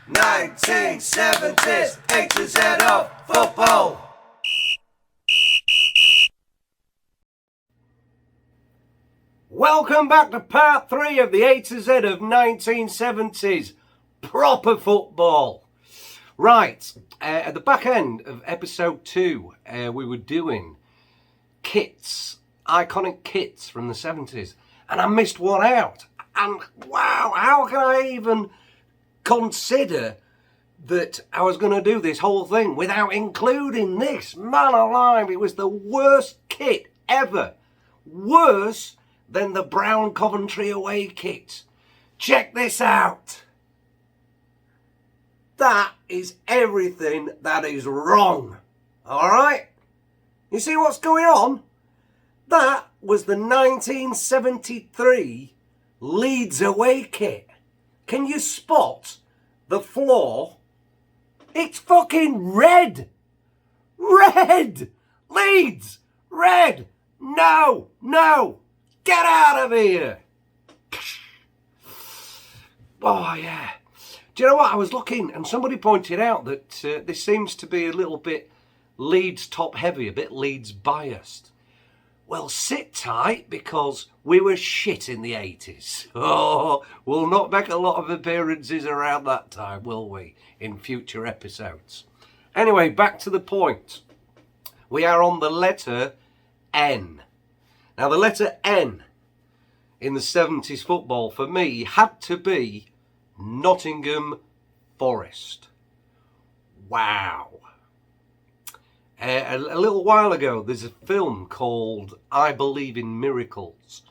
1970's A to Z of football. Welcome back to part 3 of the A to Z of 1970s proper football. Right, at the back end of episode 2, we were doing kits, iconic kits from the 70s, and I missed one out. And wow, how can I even consider that I was going to do this whole thing without including this? Man alive, it was the worst kit ever. Worse than the brown Coventry away kit. Check this out. That is everything that is wrong. Alright? You see what's going on? That was the 1973 Leeds away kit. Can you spot the flaw? It's fucking red. Red. Leeds. Red. No. Get out of here. Oh, yeah. Do you know what? I was looking and somebody pointed out that this seems to be a little bit Leeds top heavy, a bit Leeds biased. Well, sit tight, because we were shit in the 80s. Oh, we'll not make a lot of appearances around that time, will we, in future episodes? Anyway, back to the point. We are on the letter N. Now, the letter N in the 70s football, for me, had to be Nottingham Forest. Wow. A little while ago, there's a film called I Believe in Miracles,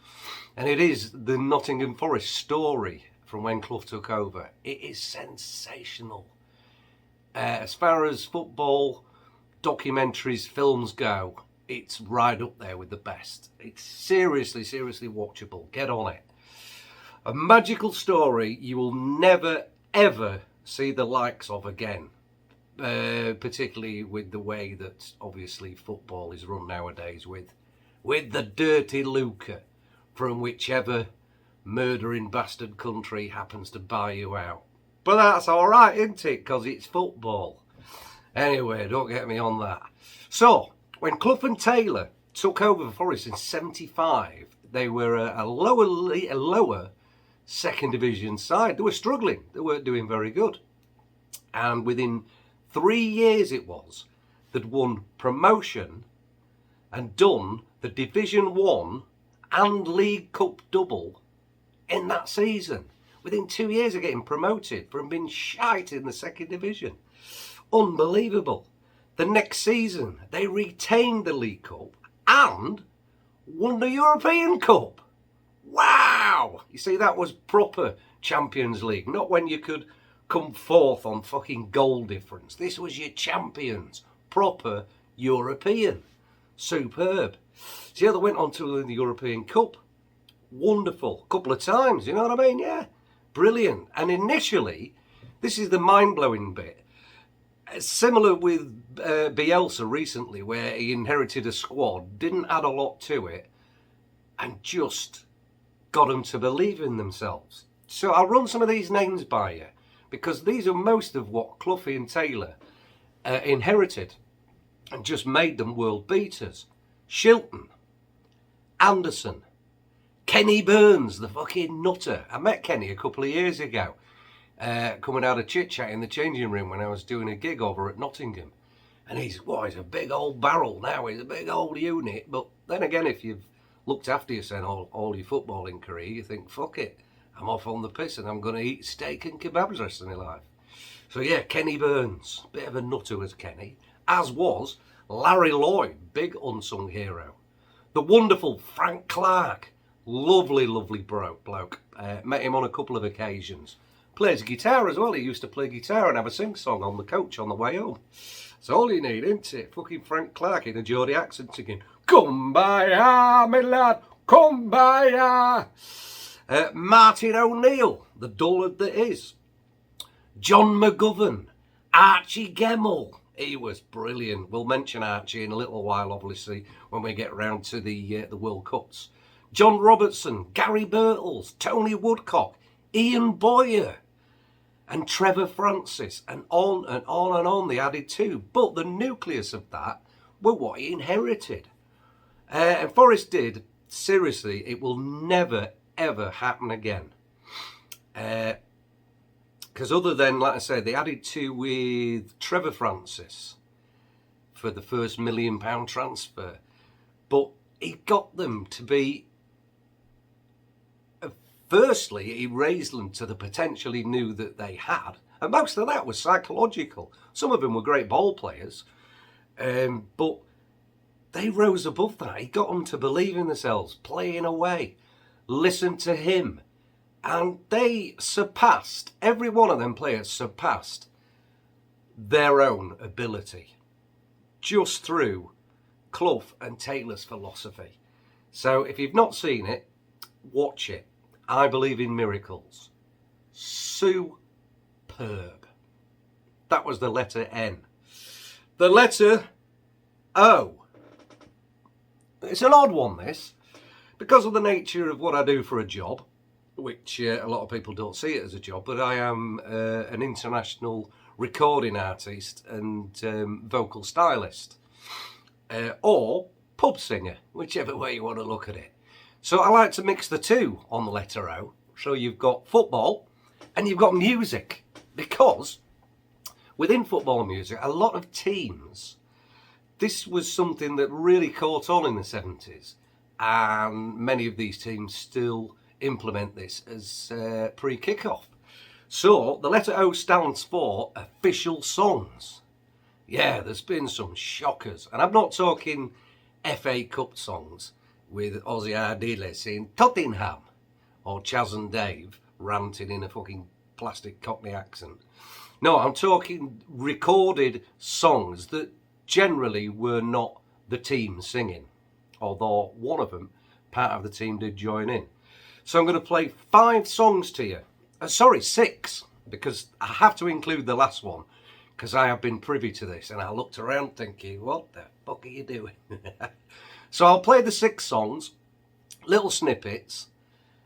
and it is the Nottingham Forest story from when Clough took over. It is sensational. As far as football documentaries, films go, it's right up there with the best. It's seriously watchable. Get on it. A magical story you will never, ever see the likes of again. Particularly with the way that obviously football is run nowadays, with the dirty lucre from whichever murdering bastard country happens to buy you out. But that's alright, isn't it? Because it's football. Anyway, don't get me on that. So, when Clough and Taylor took over Forest in 75, they were a lower second division side. They were struggling. They weren't doing very good. And within 3 years it was, that won promotion and done the Division 1 and League Cup double in that season. Within 2 years of getting promoted from being shite in the second division. Unbelievable. The next season, they retained the League Cup and won the European Cup. Wow! You see, that was proper Champions League, not when you could come fourth on fucking goal difference. This was your champions, proper European. Superb. So yeah, they went on to the European Cup. Wonderful. Couple of times, you know what I mean? Yeah. Brilliant. And initially, this is the mind-blowing bit. Similar with Bielsa recently, where he inherited a squad, didn't add a lot to it, and just got them to believe in themselves. So I'll run some of these names by you, because these are most of what Clough and Taylor inherited and just made them world beaters. Shilton, Anderson, Kenny Burns, the fucking nutter. I met Kenny a couple of years ago, coming out of chit-chat in the changing room when I was doing a gig over at Nottingham. And he's a big old barrel now. He's a big old unit. But then again, if you've looked after yourself all your footballing career, you think, fuck it, I'm off on the piss and I'm going to eat steak and kebabs the rest of my life. So yeah, Kenny Burns, bit of a nutter was Kenny, as was Larry Lloyd, big unsung hero. The wonderful Frank Clark, lovely bloke. Met him on a couple of occasions. Plays guitar as well. He used to play guitar and have a sing-song on the coach on the way home. That's all you need, isn't it? Fucking Frank Clark in a Geordie accent singing, "Kumbaya, me lad, kumbaya." Martin O'Neill, the dullard that is. John McGovern, Archie Gemmell. He was brilliant. We'll mention Archie in a little while, obviously, when we get round to the World Cups. John Robertson, Gary Birtles, Tony Woodcock, Ian Boyer, and Trevor Francis, and on and on and on they added to. But the nucleus of that were what he inherited. And Forrest did, seriously, it will never, ever happen again. Because other than, like I said, they added to with Trevor Francis for the first £1 million transfer. But he got them to be, firstly, he raised them to the potential he knew that they had. And most of that was psychological. Some of them were great ball players. But they rose above that. He got them to believe in themselves, playing away, listen to him. And they surpassed, every one of them players surpassed their own ability just through Clough and Taylor's philosophy. So if you've not seen it, watch it. I Believe in Miracles. Superb. That was the letter N. The letter O. It's an odd one, this, because of the nature of what I do for a job, which a lot of people don't see it as a job, but I am an international recording artist and vocal stylist, or pub singer, whichever way you want to look at it. So I like to mix the two on the letter O. So you've got football and you've got music, because within football and music, a lot of teams, this was something that really caught on in the 70s, and many of these teams still implement this as pre-kickoff. So the letter O stands for official songs. Yeah, there's been some shockers, and I'm not talking FA Cup songs with Ozzy Ardila saying Tottenham, or Chaz and Dave ranting in a fucking plastic Cockney accent. No, I'm talking recorded songs that generally were not the team singing, although one of them, part of the team, did join in. So I'm going to play 5 songs to you. Sorry, 6, because I have to include the last one, because I have been privy to this, and I looked around thinking, what the fuck are you doing? So I'll play the 6 songs, little snippets,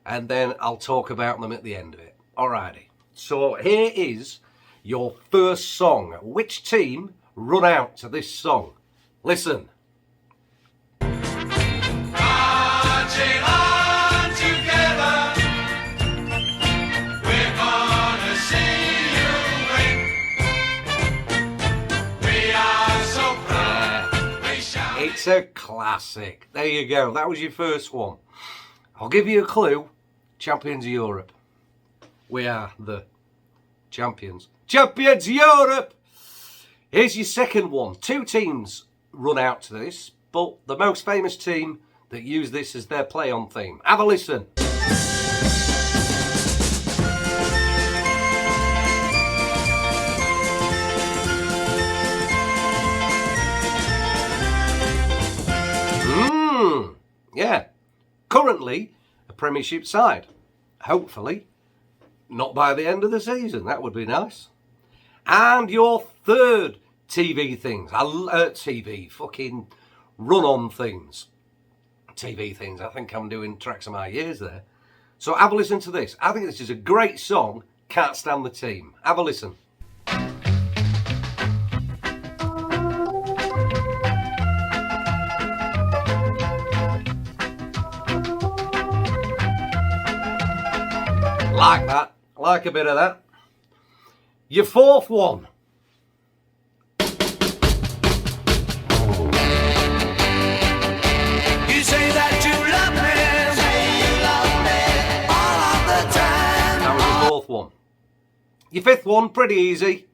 and then I'll talk about them at the end of it. Alrighty. So here is your first song. Which team run out to this song? Listen. Marching on together, we're gonna see you win. We are so proud, we shout. It's a classic. There you go. That was your first one. I'll give you a clue. Champions of Europe. We are the champions. Champions of Europe! Here's your second one. 2 teams run out to this, but the most famous team that use this as their play-on theme. Have a listen. Yeah. Currently, a Premiership side. Hopefully, not by the end of the season. That would be nice. And your third TV things. TV, fucking run-on things. TV things. I think I'm doing tracks of my years there. So have a listen to this. I think this is a great song. Can't Stand the Team. Have a listen. Like that. Like a bit of that. Your fourth one. You say that you love me, all of the time. That was your fourth one. Your fifth one, pretty easy.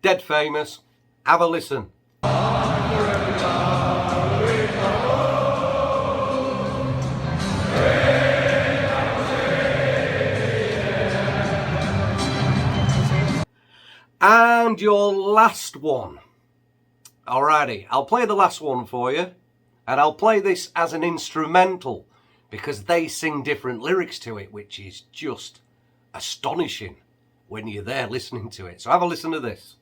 Dead famous. Have a listen. And your last one. Alrighty, I'll play the last one for you. And I'll play this as an instrumental, because they sing different lyrics to it, which is just astonishing when you're there listening to it. So have a listen to this.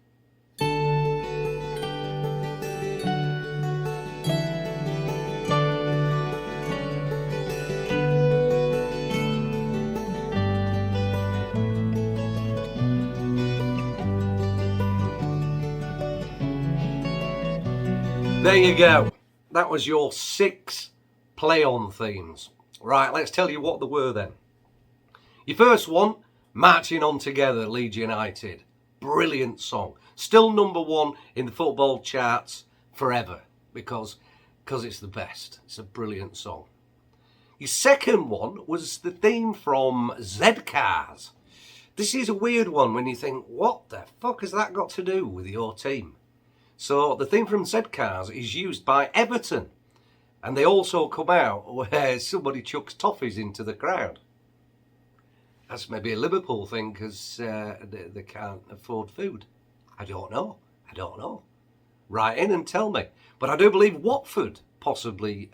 There you go. That was your 6 play-on themes. Right, let's tell you what they were then. Your first one, Marching On Together, Leeds United. Brilliant song. Still number 1 in the football charts forever because it's the best. It's a brilliant song. Your second one was the theme from Z-Cars. This is a weird one when you think, what the fuck has that got to do with your team? So the theme from Z-Cars is used by Everton. And they also come out where somebody chucks toffees into the crowd. That's maybe a Liverpool thing because they can't afford food. I don't know. Write in and tell me. But I do believe Watford possibly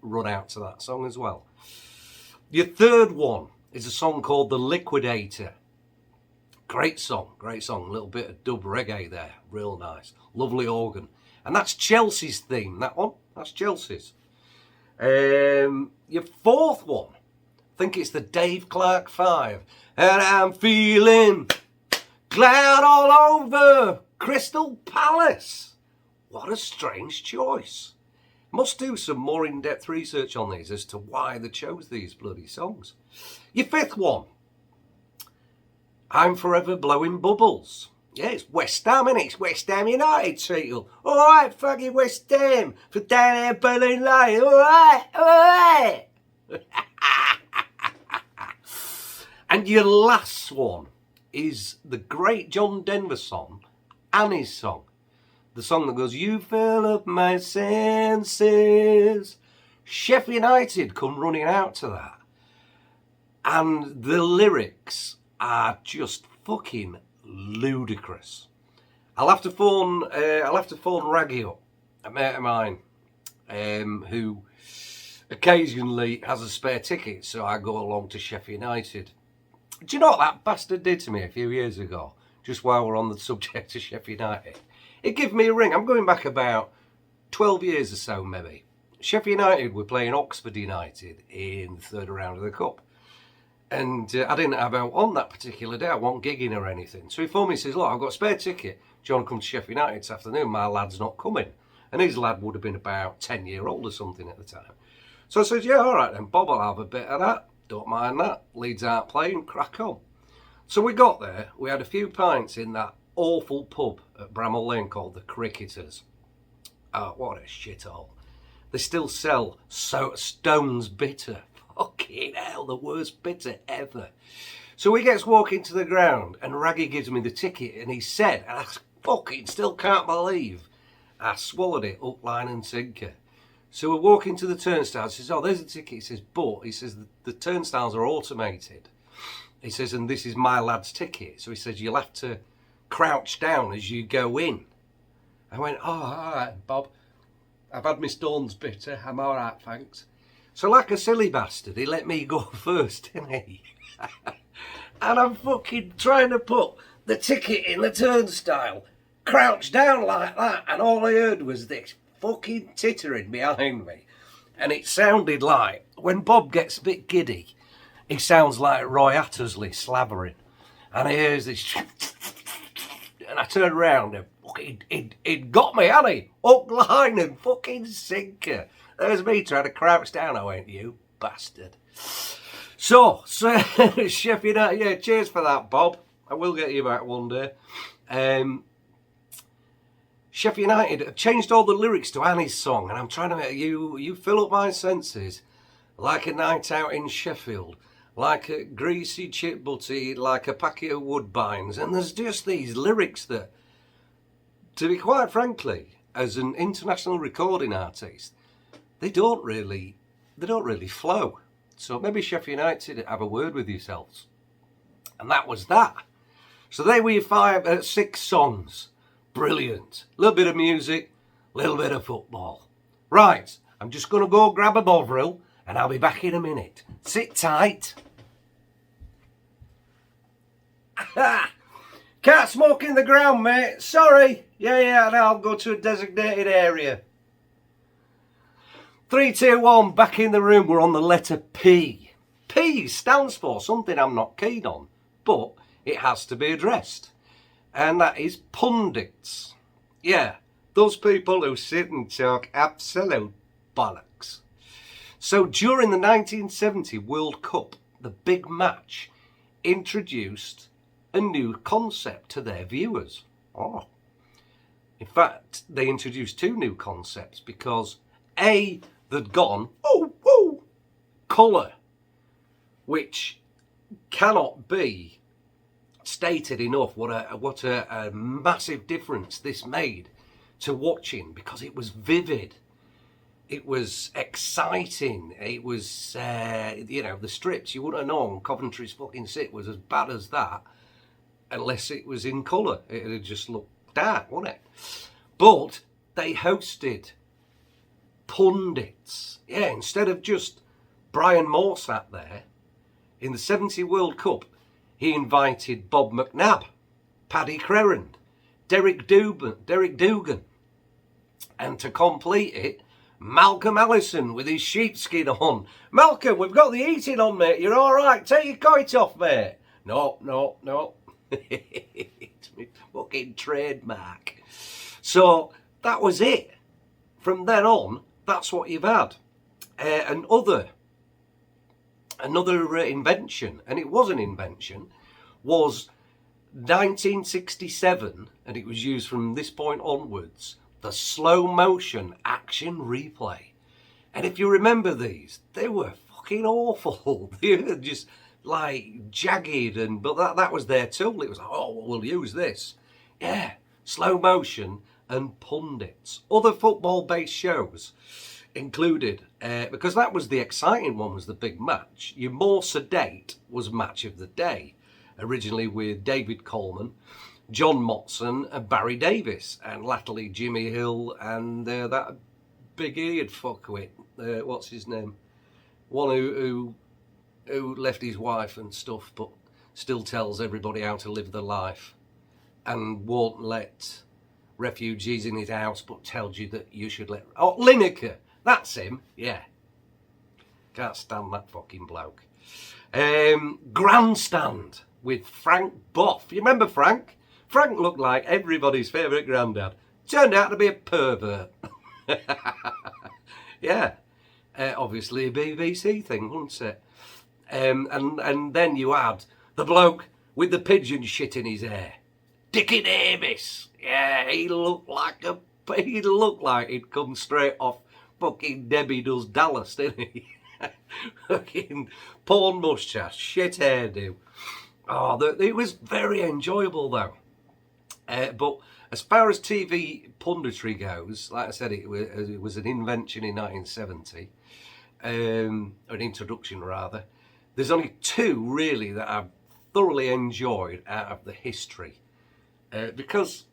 run out to that song as well. Your third one is a song called The Liquidator. Great song. A little bit of dub reggae there. Real nice. Lovely organ. And that's Chelsea's theme, that one. That's Chelsea's. Your fourth one, I think it's the Dave Clark 5. And I'm feeling glad all over Crystal Palace. What a strange choice. Must do some more in-depth research on these as to why they chose these bloody songs. Your fifth one, I'm Forever Blowing Bubbles. Yeah, it's West Ham, innit? It's West Ham United title. All right, fucking West Ham for down there, Berlin Line. All right. And your last one is the great John Denver song, Annie's song. The song that goes, you fill up my senses. Sheffield United come running out to that. And the lyrics are just fucking ludicrous. I'll have to phone Raggy up, a mate of mine, who occasionally has a spare ticket, so I go along to Sheffield United. Do you know what that bastard did to me a few years ago? Just while we're on the subject of Sheffield United, it gave me a ring. I'm going back about 12 years or so, maybe. Sheffield United were playing Oxford United in the third round of the cup. And I didn't have out on that particular day. I wasn't gigging or anything. So he phoned me and says, look, I've got a spare ticket. Do you want to come to Sheffield United this afternoon? My lad's not coming. And his lad would have been about 10-year-old or something at the time. So I said, yeah, all right then, Bob, I'll have a bit of that. Don't mind that. Leeds aren't playing, crack on. So we got there. We had a few pints in that awful pub at Bramall Lane called the Cricketers. Oh, what a shithole. They still sell Stone's Bitter. Fucking hell, the worst bitter ever. So he gets walking to the ground and Raggy gives me the ticket and he said, and I fucking still can't believe, I swallowed it up, line and sinker. So we're walking to the turnstiles. He says, oh, there's the ticket. He says, but, he says, the turnstiles are automated. He says, and this is my lad's ticket. So he says, you'll have to crouch down as you go in. I went, oh, all right, Bob. I've had my Stone's Bitter. I'm all right, thanks. So like a silly bastard, he let me go first, didn't he? And I'm fucking trying to put the ticket in the turnstile, crouched down like that, and all I heard was this fucking tittering behind me. And it sounded like, when Bob gets a bit giddy, he sounds like Roy Attersley slavering. And he hears this, and I turned around and fucking, he'd got me, hadn't he? Hook, line and fucking sinker. There's me trying to crouch down. I went, you bastard. So Sheffield United, yeah, cheers for that, Bob. I will get you back one day. Sheffield United have changed all the lyrics to Annie's song, and I'm trying to make you fill up my senses like a night out in Sheffield, like a greasy chip butty, like a packet of woodbines. And there's just these lyrics that, to be quite frankly, as an international recording artist, they don't really flow. So maybe Sheffield United have a word with yourselves. And that was that. So there were your 6 songs. Brilliant. A little bit of music, a little bit of football. Right, I'm just going to go grab a Bovril and I'll be back in a minute. Sit tight. Can't smoke in the ground, mate. Sorry. Yeah, and I'll go to a designated area. 3, 2, 1, back in the room. We're on the letter P. P stands for something I'm not keen on, but it has to be addressed. And that is pundits. Yeah, Those people who sit and talk absolute bollocks. So during the 1970 World Cup, the big match introduced a new concept to their viewers. Oh. In fact, they introduced two new concepts because A, they'd gone, colour, which cannot be stated enough what a massive difference this made to watching, because it was vivid, it was exciting, it was the strips, you wouldn't have known Coventry's fucking sit was as bad as that unless it was in colour. It'd just look dark, wouldn't it? But they hosted pundits. Yeah, instead of just Brian Moore sat there in the 70 World Cup, he invited Bob McNabb, Paddy Crerand, Derek Dugan, and to complete it, Malcolm Allison with his sheepskin on. Malcolm, we've got the heating on, mate. You're all right. Take your coat off, mate. No. It's my fucking trademark. So that was it. From then on, that's what you've had. Another invention, and it was an invention, was 1967, and it was used from this point onwards, the slow motion action replay. And if you remember these, they were fucking awful. They were just like jagged, but that was their tool. It was like, oh, well, we'll use this. Yeah, slow motion and pundits. Other football-based shows included, because that was the exciting one, was the big match. Your more sedate was Match of the Day, originally with David Coleman, John Motson and Barry Davis, and latterly Jimmy Hill and that big-eared fuckwit, what's his name? One who left his wife and stuff, but still tells everybody how to live their life and won't let refugees in his house, but tells you that you should let... Oh, Lineker! That's him, yeah. Can't stand that fucking bloke. Grandstand with Frank Boff. You remember Frank? Frank looked like everybody's favourite granddad. Turned out to be a pervert. Yeah. Obviously a BBC thing, wasn't it? And then you had the bloke with the pigeon shit in his hair. Dickie Davis. Yeah, he looked like he'd come straight off fucking Debbie Does Dallas, didn't he? Fucking porn moustache, shit hairdo. Oh, it was very enjoyable though. But as far as TV punditry goes, like I said, it was an invention in 1970, an introduction rather. There's only two really that I've thoroughly enjoyed out of the history, because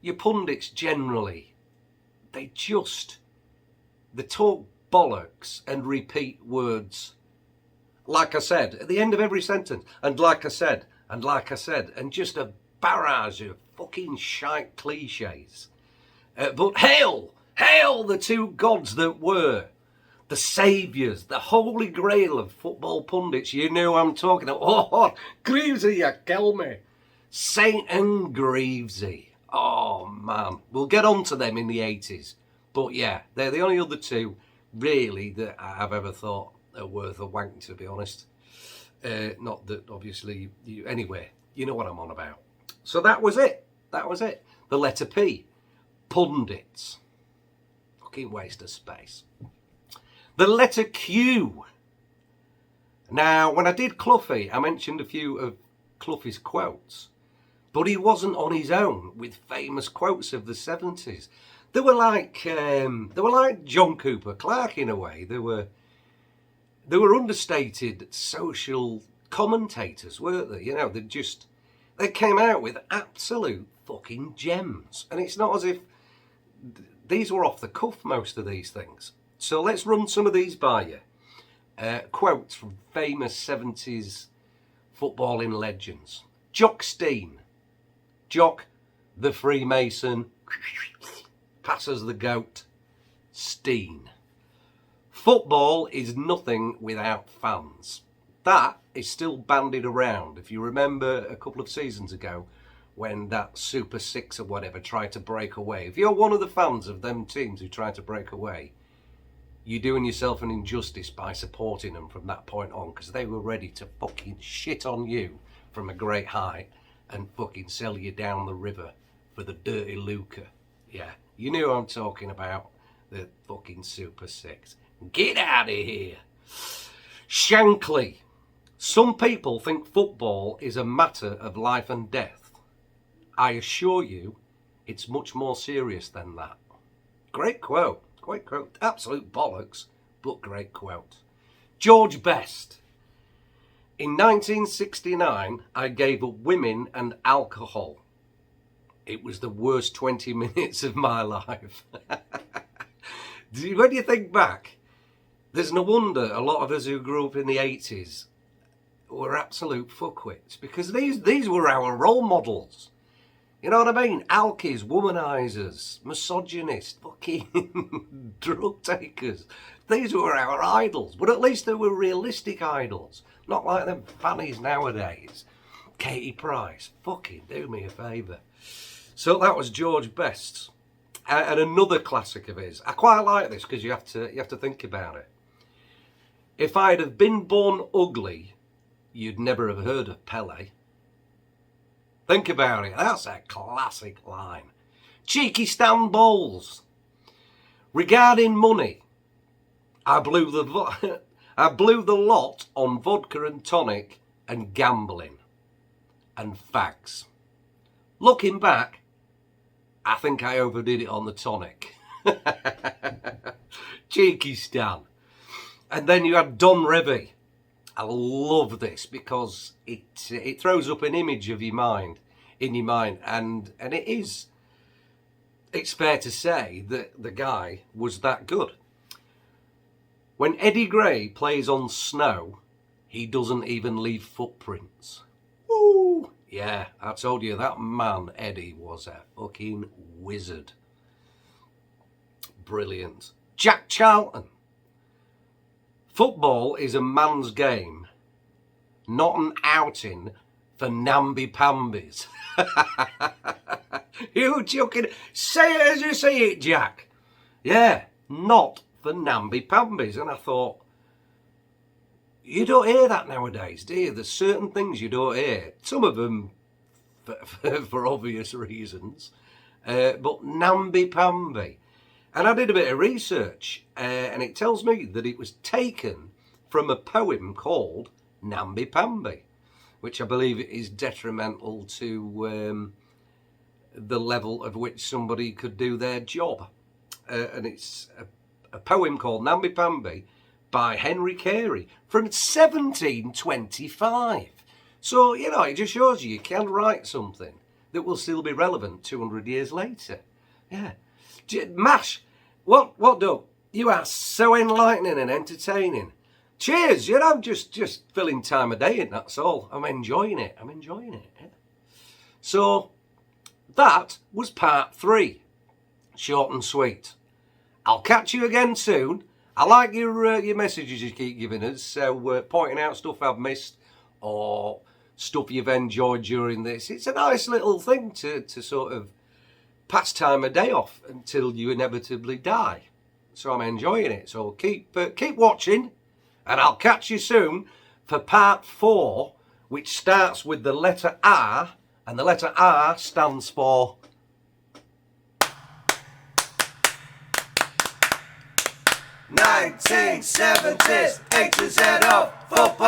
your pundits generally, they talk bollocks and repeat words. Like I said, at the end of every sentence, and like I said, and like I said, and just a barrage of fucking shite cliches. But hail the two gods that were, the saviours, the holy grail of football pundits. You know I'm talking about. Oh, Greavesy, you kill me. Saint and Greavesy. Oh, man. We'll get on to them in the 80s. But yeah, they're the only other two, really, that I've ever thought are worth a wank, to be honest. Not that, obviously, anyway, you know what I'm on about. So that was it. The letter P. Pundits. Fucking waste of space. The letter Q. Now, when I did Cloughie, I mentioned a few of Cloughie's quotes, but he wasn't on his own with famous quotes of the 70s. They were like John Cooper Clarke in a way. They were understated social commentators, weren't they? You know, they came out with absolute fucking gems, and it's not as if these were off the cuff, most of these things. So let's run some of these by you. Quotes from famous 70s footballing legends. Jock Stein. Jock the Freemason. Passes the goat. Stein. Football is nothing without fans. That is still bandied around. If you remember a couple of seasons ago, when that Super Six or whatever tried to break away. If you're one of the fans of them teams who tried to break away, you're doing yourself an injustice by supporting them from that point on, because they were ready to fucking shit on you from a great height and fucking sell you down the river for the dirty lucre. Yeah, you knew what I'm talking about. The fucking Super Six. Get out of here. Shankly. Some people think football is a matter of life and death. I assure you, it's much more serious than that. Great quote. Great quote. Absolute bollocks, but great quote. George Best. In 1969, I gave up women and alcohol. It was the worst 20 minutes of my life. When you think back, there's no wonder a lot of us who grew up in the 80s were absolute fuckwits, because these were our role models. You know what I mean? Alkies, womanizers, misogynists, fucking drug takers. These were our idols, but at least they were realistic idols. Not like them fannies nowadays. Katie Price, fucking do me a favour. So that was George Best. And another classic of his. I quite like this because you have to think about it. If I'd have been born ugly, you'd never have heard of Pele. Think about it. That's a classic line. Cheeky Stan Bowles. Regarding money, I blew the lot on vodka and tonic and gambling and fags. Looking back, I think I overdid it on the tonic. Cheeky Stan. And then you had Don Revy. I love this because it throws up an image of your mind, and it's fair to say that the guy was that good. When Eddie Gray plays on snow, he doesn't even leave footprints. Woo! Yeah, I told you, that man, Eddie, was a fucking wizard. Brilliant. Jack Charlton. Football is a man's game, not an outing for namby-pambies. You joking? Say it as you see it, Jack. Yeah, not for namby-pambies. And I thought, you don't hear that nowadays, do you? There's certain things you don't hear. Some of them for obvious reasons. But namby-pamby. And I did a bit of research, and it tells me that it was taken from a poem called Namby-Pamby, which I believe is detrimental to the level of which somebody could do their job. And it's a poem called Namby-Pamby by Henry Carey from 1725. So, you know, it just shows you can write something that will still be relevant 200 years later. Yeah. Mash, what do? You are so enlightening and entertaining. Cheers, you know, just filling time of day, and that's all. I'm enjoying it. Yeah. So, that was part 3. Short and sweet. I'll catch you again soon. I like your messages you keep giving us, so pointing out stuff I've missed or stuff you've enjoyed during this. It's a nice little thing to sort of pass time a day off until you inevitably die. So I'm enjoying it. So keep watching, and I'll catch you soon for part 4, which starts with the letter R, and the letter R stands for 1970's A to Z of football.